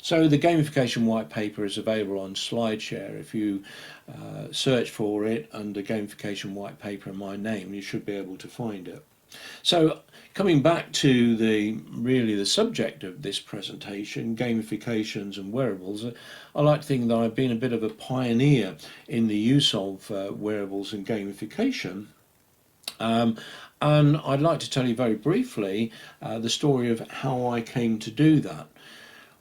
So the gamification white paper is available on SlideShare. If you search for it under gamification white paper and my name, you should be able to find it. So coming back to the subject of this presentation, gamifications and wearables, I like to think that I've been a bit of a pioneer in the use of wearables and gamification. And I'd like to tell you very briefly the story of how I came to do that.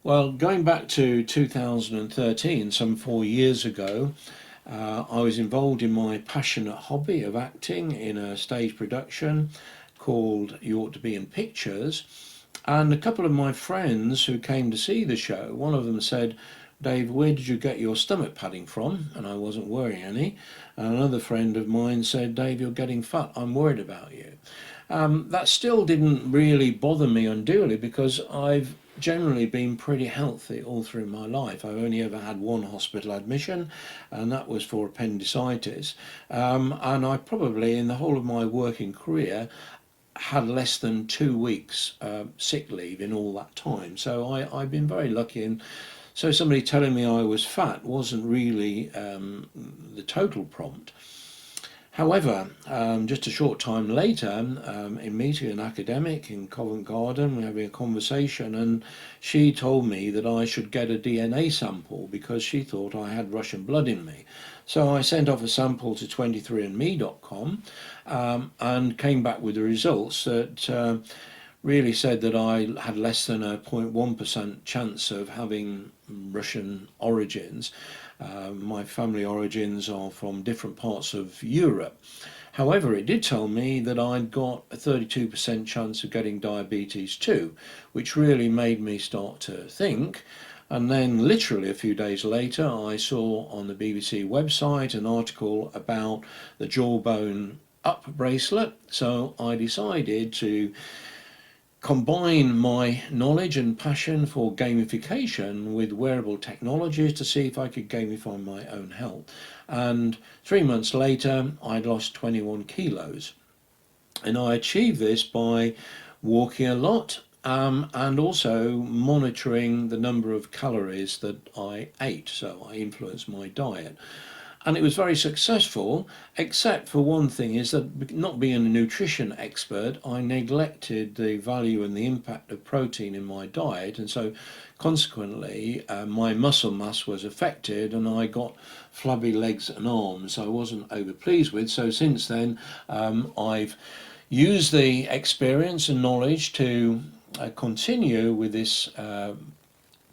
Well, going back to 2013, some 4 years ago, I was involved in my passionate hobby of acting in a stage production called You Ought to Be in Pictures. And a couple of my friends who came to see the show, one of them said, "Dave, where did you get your stomach padding from?" And I wasn't wearing any. And another friend of mine said, "Dave, you're getting fat, I'm worried about you." That still didn't really bother me unduly because I've generally been pretty healthy all through my life. I've only ever had one hospital admission, and that was for appendicitis. And I probably, in the whole of my working career, had less than 2 weeks sick leave in all that time. So I've been very lucky, and so somebody telling me I was fat wasn't really the total prompt. However, just a short time later, in meeting an academic in Covent Garden, we were having a conversation, and she told me that I should get a DNA sample because she thought I had Russian blood in me. So I sent off a sample to 23andme.com and came back with the results that really said that I had less than a 0.1% chance of having Russian origins. My family origins are from different parts of Europe. However, it did tell me that I'd got a 32% chance of getting diabetes too, which really made me start to think. And then literally a few days later, I saw on the BBC website an article about the jawbone up bracelet. So I decided to combine my knowledge and passion for gamification with wearable technologies to see if I could gamify my own health. And 3 months later, I'd lost 21 kilos. And I achieved this by walking a lot and also monitoring the number of calories that I ate. So I influenced my diet. And it was very successful, except for one thing, is that not being a nutrition expert, I neglected the value and the impact of protein in my diet, and so consequently my muscle mass was affected and I got flabby legs and arms I wasn't over pleased with. So since then I've used the experience and knowledge to continue with this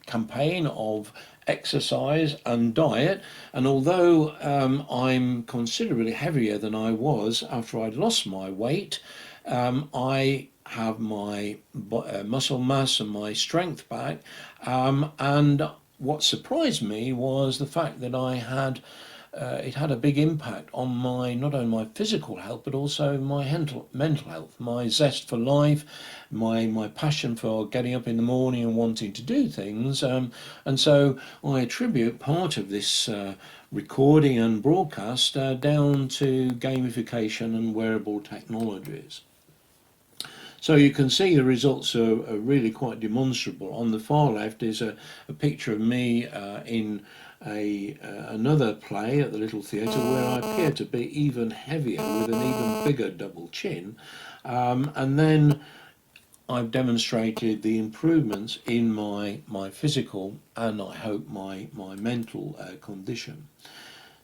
campaign of exercise and diet, and although I'm considerably heavier than I was after I'd lost my weight, I have my muscle mass and my strength back, and what surprised me was the fact that it had a big impact on my, not only my physical health, but also my mental health, my zest for life, my passion for getting up in the morning and wanting to do things. And so I attribute part of this recording and broadcast down to gamification and wearable technologies. So you can see the results are really quite demonstrable. On the far left is a picture of me in another play at the Little Theatre where I appear to be even heavier with an even bigger double chin, and then I've demonstrated the improvements in my physical and I hope my mental condition.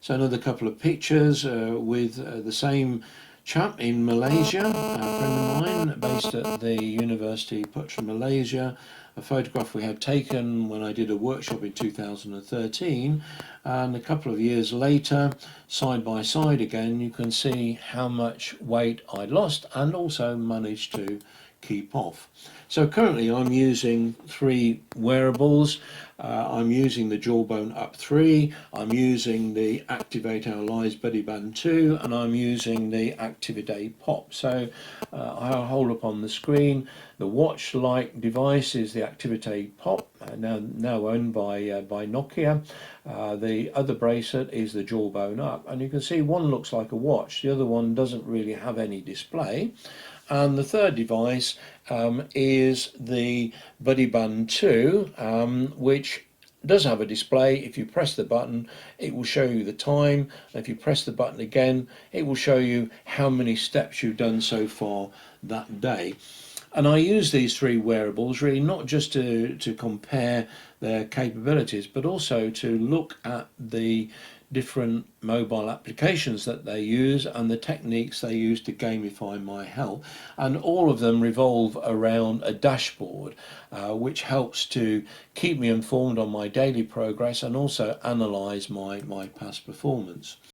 So another couple of pictures with the same chap in Malaysia, a friend of mine based at the University Putra Malaysia, a photograph we had taken when I did a workshop in 2013, and a couple of years later, side by side again, you can see how much weight I lost and also managed to keep off. So currently I'm using 3 wearables. I'm using the Jawbone Up 3, I'm using the Activate Our Lives Buddy Band 2, and I'm using the Activate Pop. So I'll hold up on the screen. The watch-like device is the Activate Pop, now owned by Nokia. The other bracelet is the Jawbone Up, and you can see one looks like a watch, the other one doesn't really have any display. And the third device is the Buddy Bun 2, which does have a display. If you press the button, it will show you the time. If you press the button again, it will show you how many steps you've done so far that day. And I use these three wearables really not just to compare their capabilities, but also to look at the different mobile applications that they use and the techniques they use to gamify my health. And all of them revolve around a dashboard, which helps to keep me informed on my daily progress and also analyze my past performance.